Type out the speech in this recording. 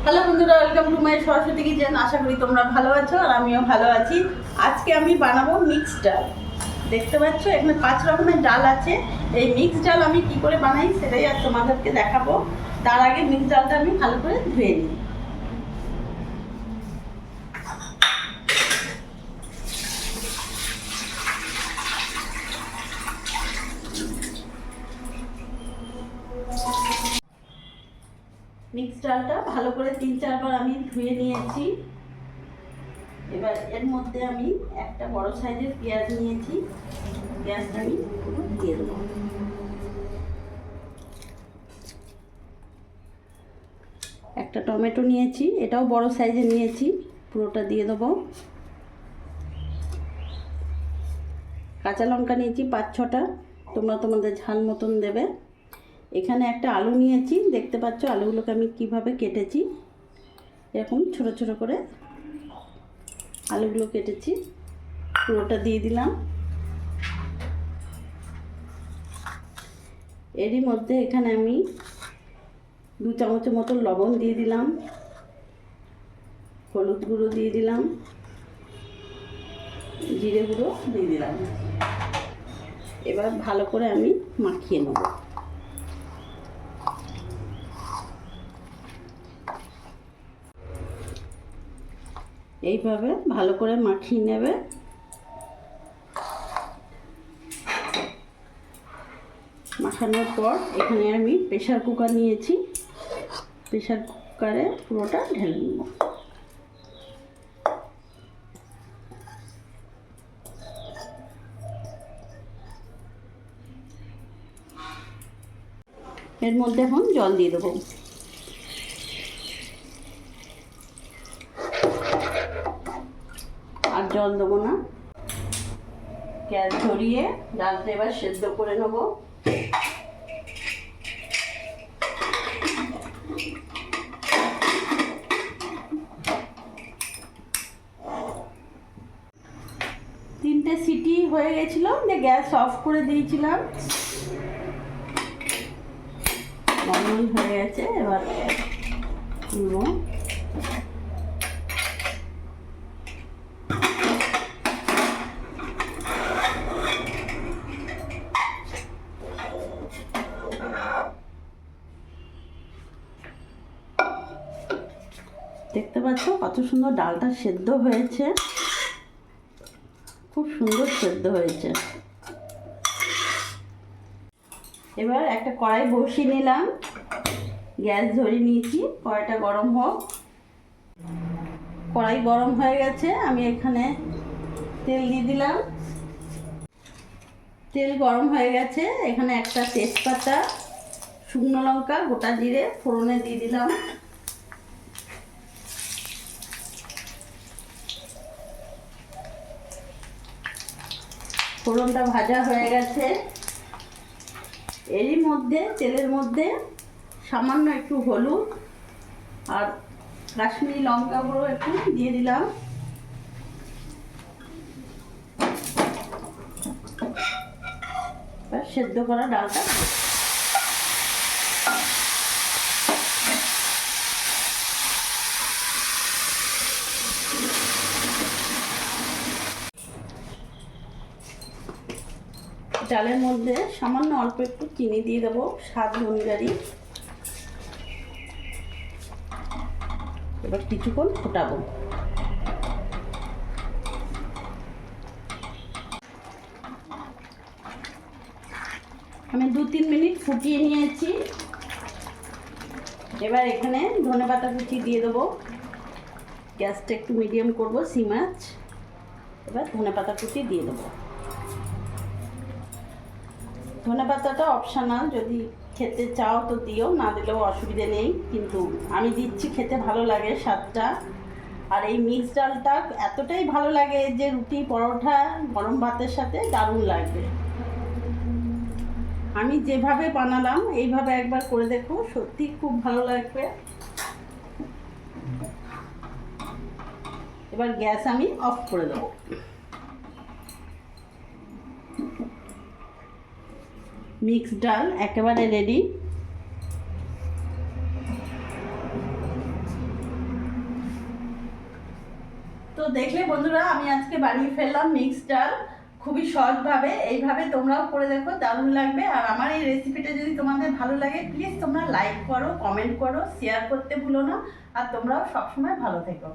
Hello বন্ধুরা, welcome to my Saraswati kitchen. আশা করি তোমরা ভালো আছো আর আমিও ভালো আছি। আজকে আমি বানাবো মিক্সড ডাল। দেখতে পাচ্ছ এখানে 5 রকমের ডাল আছে। এই মিক্সড ডাল আমি কি করে বানাই সেটাই আর তোমাদেরকে দেখাবো। তার আগে মিক্সড ডালটা আমি ভালো করে ধুয়ে নিই। মিক্সড ডালটা ভালো করে 3-4 বার আমি ধুয়ে নিয়েছি। এবার এর মধ্যে আমি একটা বড় সাইজের পেঁয়াজ নিয়েছি। পেঁয়াজটা আমি পুরো দিয়ে দেবো। একটা টমেটো নিয়েছি, এটাও বড় সাইজের নিয়েছি, পুরোটা দিয়ে দেবো। কাঁচা লঙ্কা নিয়েছি 5-6টা, তোমরা তোমাদের ঝাল মতন দেবে। এখানে একটা আলু নিয়েছি, দেখতে পাচ্ছ আলুগুলোকে আমি কিভাবে কেটেছি। এরকম ছোট ছোট করে আলুগুলো কেটেছি, পুরোটা দিয়ে দিলাম। এরই মধ্যে এখানে আমি 2 চামচের মতো লবণ দিয়ে দিলাম, হলুদ গুঁড়ো দিয়ে দিলাম, জিরে গুঁড়ো দিয়ে দিলাম। এবার ভালো করে আমি মাখিয়ে নেব। এইভাবে ভালো করে মাখিয়ে নেবে। মাখানোর পর এখানে আমি প্রেসার কুকার নিয়েছি, প্রেসার কুকারে পুরোটা ঢেলে নেব। এর মধ্যে এখন জল দিয়ে দেবো। আর জল দেবো না, গ্যাস ধরিয়ে ডালটা এবার সেদ্ধ করে নেব। তিনটে সিটি হয়ে গেছিল, দিয়ে গ্যাস অফ করে দিয়েছিলাম। নরমাল হয়ে গেছে, এবার তুলবো। দেখতে পাচ্ছ কত সুন্দর ডালটা সেদ্ধ হয়েছে, খুব সুন্দর সেদ্ধ হয়েছে। এবার একটা কড়াই বসিয়ে নিলাম, গ্যাস ধরিয়ে নিয়েছি, কড়াইটা গরম হোক। কড়াই গরম হয়ে গেছে, আমি এখানে তেল দিয়ে দিলাম। তেল গরম হয়ে গেছে, এখানে একটা তেজপাতা, শুকনো লঙ্কা, গোটা জিরে ফোড়নে দিয়ে দিলাম। ফোড়নটা ভাজা হয়ে গেছে। এরই মধ্যে তেলের মধ্যে সামান্য একটু হলুদ আর কাশ্মীরি লঙ্কা গুঁড়ো একটু দিয়ে দিলাম। সেদ্ধ করা ডালটা ডালের মধ্যে সামান্য অল্প একটু চিনি দিয়ে দেবো স্বাদ অনুযায়ী। এবার কিছুক্ষণ ফোটাবো। আমি 2-3 মিনিট ফুটিয়ে নিয়েছি। এবার এখানে ধনেপাতা কুচি দিয়ে দেবো। গ্যাসটা একটু মিডিয়াম করবো, সিম আঁচ। এবার ধনেপাতা কুচি দিয়ে দেবো। ধনেপাতাটা অপশনাল, যদি খেতে চাও তো দিও, না দিলেও অসুবিধে নেই, কিন্তু আমি দিচ্ছি, খেতে ভালো লাগে স্বাদটা। আর এই মিক্সড ডালটা এতটাই ভালো লাগে যে রুটি, পরোটা, গরম ভাতের সাথে দারুণ লাগবে। আমি যেভাবে বানালাম এইভাবে একবার করে দেখো, সত্যি খুব ভালো লাগবে। এবার গ্যাস আমি অফ করে দেবো। মিক্সড ডাল একেবারে রেডি। তো দেখলে বন্ধুরা, আমি আজকে বানিয়ে ফেললাম মিক্স ডাল খুবই সহজভাবে। এইভাবে তোমরাও করে দেখো, দারুণ লাগবে। আর আমার এই রেসিপিটা যদি তোমাদের ভালো লাগে, প্লিজ তোমরা লাইক করো, কমেন্ট করো, শেয়ার করতে ভুলো না। আর তোমরাও সবসময় ভালো থেকো।